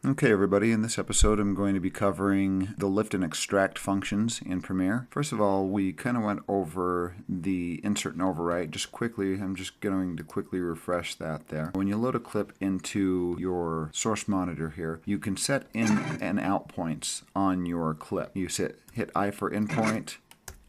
Okay everybody, in this episode I'm going to be covering the lift and extract functions in Premiere. First of all, we kind of went over the insert and overwrite just quickly. I'm just going to quickly refresh that there. When you load a clip into your source monitor here, you can set in and out points on your clip. You hit I for in point,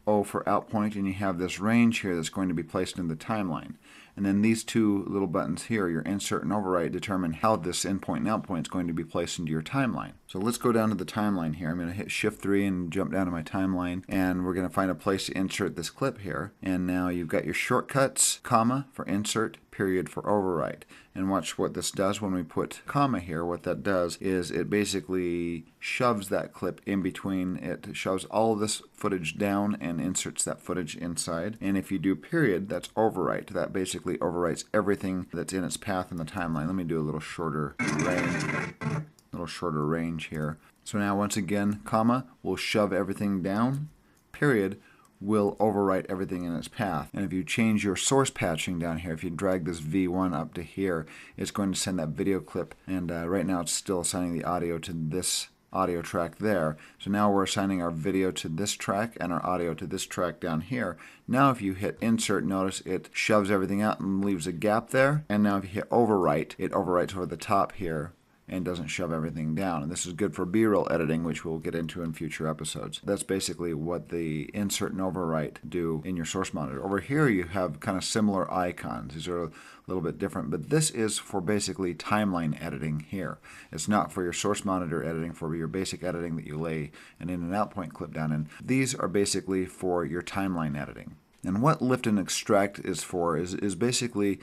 O for out point, and you have this range here that's going to be placed in the timeline. And then these two little buttons here, your insert and overwrite, determine how this in point and out point is going to be placed into your timeline. So let's go down to the timeline here. I'm going to hit Shift 3 and jump down to my timeline, and we're going to find a place to insert this clip here. And now you've got your shortcuts, comma for insert, period for overwrite. And watch what this does when we put comma here. What that does is it basically shoves that clip in between. It shoves all of this footage down and inserts that footage inside. And if you do period, that's overwrite. That basically overwrites everything that's in its path in the timeline. Let me do a little shorter range here. So now once again, comma will shove everything down. Period will overwrite everything in its path. And if you change your source patching down here, if you drag this V1 up to here, it's going to send that video clip, and right now it's still assigning the audio to this audio track there. So now we're assigning our video to this track and our audio to this track down here. Now if you hit insert, notice it shoves everything out and leaves a gap there. And now if you hit overwrite, it overwrites over the top here and doesn't shove everything down. And this is good for B-roll editing, which we'll get into in future episodes. That's basically what the insert and overwrite do in your source monitor. Over here you have kind of similar icons. These are a little bit different, but this is for basically timeline editing here. It's not for your source monitor editing, for your basic editing that you lay an in and out point clip down in. These are basically for your timeline editing. And what lift and extract is for is basically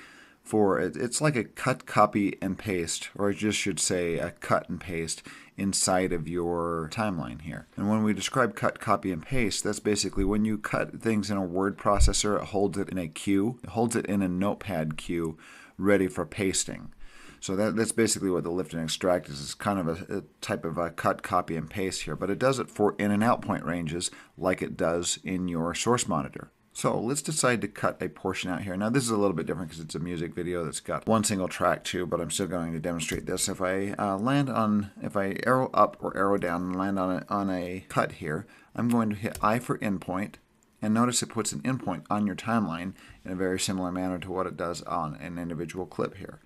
it's like a cut, copy, and paste, or I just should say a cut and paste inside of your timeline here. And when we describe cut, copy, and paste, that's basically when you cut things in a word processor, it holds it in a queue, it holds it in a notepad queue ready for pasting. So that's basically what the lift and extract is. It's kind of a type of a cut, copy, and paste here, but it does it for in and out point ranges like it does in your source monitor. So let's decide to cut a portion out here. Now this is a little bit different because it's a music video that's got one single track too, but I'm still going to demonstrate this. If I arrow up or arrow down and land on a cut here, I'm going to hit I for endpoint, and notice it puts an endpoint on your timeline in a very similar manner to what it does on an individual clip here.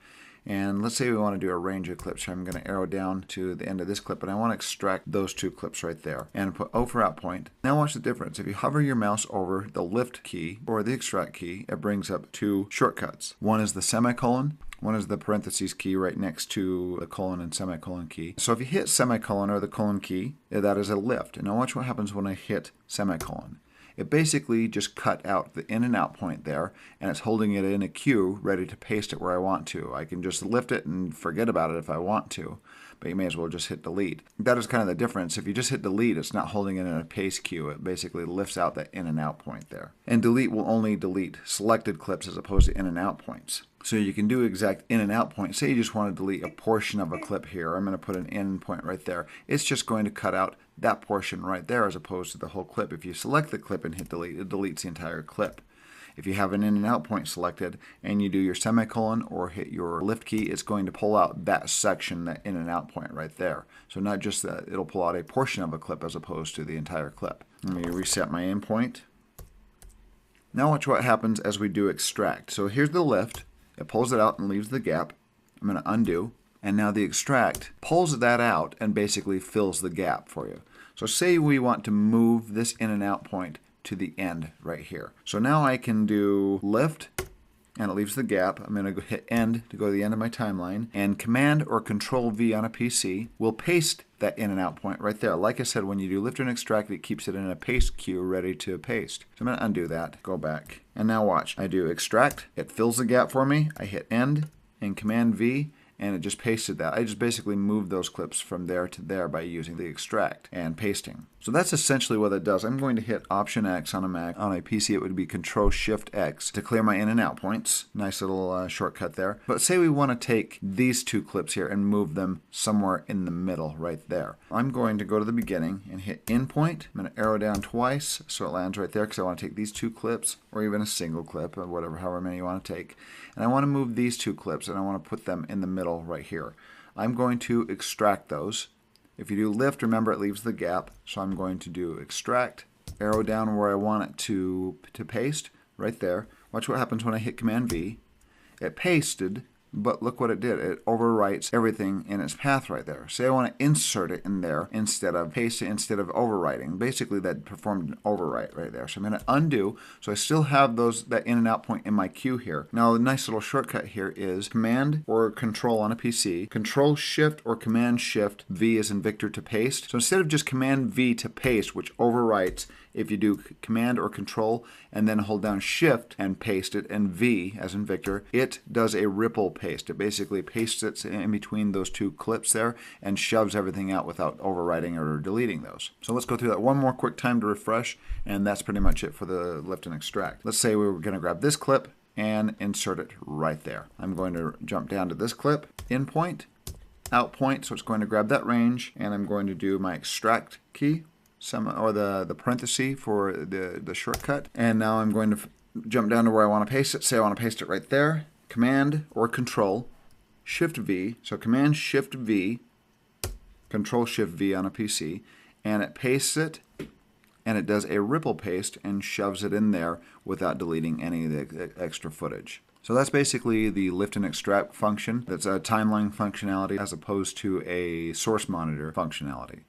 And let's say we want to do a range of clips. So I'm going to arrow down to the end of this clip, and I want to extract those two clips right there. And put O for out point. Now watch the difference. If you hover your mouse over the lift key or the extract key, it brings up two shortcuts. One is the semicolon. One is the parentheses key right next to the colon and semicolon key. So if you hit semicolon or the colon key, that is a lift. And now watch what happens when I hit semicolon. It basically just cut out the in and out point there, and it's holding it in a queue ready to paste it where I want to. I can just lift it and forget about it if I want to, but you may as well just hit delete. That is kind of the difference. If you just hit delete, it's not holding it in a paste queue. It basically lifts out that in and out point there. And delete will only delete selected clips as opposed to in and out points. So you can do exact in and out point. Say you just want to delete a portion of a clip here. I'm going to put an in point right there. It's just going to cut out that portion right there as opposed to the whole clip. If you select the clip and hit delete, it deletes the entire clip. If you have an in and out point selected and you do your semicolon or hit your lift key, it's going to pull out that section, that in and out point right there. So not just that, it'll pull out a portion of a clip as opposed to the entire clip. Let me reset my endpoint. Now watch what happens as we do extract. So here's the lift. It pulls it out and leaves the gap. I'm going to undo. And now the extract pulls that out and basically fills the gap for you. So say we want to move this in and out point to the end right here. So now I can do lift, and it leaves the gap. I'm going to hit end to go to the end of my timeline. And Command or Control V on a PC will paste that in and out point right there. Like I said, when you do lift and extract, it keeps it in a paste queue ready to paste. So I'm going to undo that, go back. And now watch. I do extract. It fills the gap for me. I hit end and Command V, and it just pasted that. I just basically moved those clips from there to there by using the extract and pasting. So that's essentially what it does. I'm going to hit Option X on a Mac. On a PC it would be Control Shift X to clear my in and out points. Nice little shortcut there. But say we want to take these two clips here and move them somewhere in the middle right there. I'm going to go to the beginning and hit In Point. I'm going to arrow down twice so it lands right there because I want to take these two clips, or even a single clip, or whatever, however many you want to take. And I want to move these two clips and I want to put them in the middle right here. I'm going to extract those. If you do lift, remember it leaves the gap, so I'm going to do extract, arrow down where I want it to paste, right there. Watch what happens when I hit Command V. It pasted, but look what it did. It overwrites everything in its path right there. Say I want to insert it in there instead of paste it, instead of overwriting. Basically, that performed an overwrite right there. So I'm going to undo. So I still have that in and out point in my queue here. Now, a nice little shortcut here is Command or Control on a PC, Control Shift or Command Shift V as in Victor to paste. So instead of just Command V to paste, which overwrites, if you do Command or Control and then hold down Shift and paste it, and V as in Victor, it does a ripple paste. It basically pastes it in between those two clips there and shoves everything out without overwriting or deleting those. So let's go through that one more quick time to refresh, and that's pretty much it for the lift and extract. Let's say we were going to grab this clip and insert it right there. I'm going to jump down to this clip, in point, out point, so it's going to grab that range, and I'm going to do my extract key, or the parenthesis for the shortcut. And now I'm going to jump down to where I want to paste it. Say I want to paste it right there. Command or Control Shift V. So Command Shift V, Control Shift V on a PC, and it pastes it, and it does a ripple paste and shoves it in there without deleting any of the extra footage. So that's basically the lift and extract function. That's a timeline functionality as opposed to a source monitor functionality.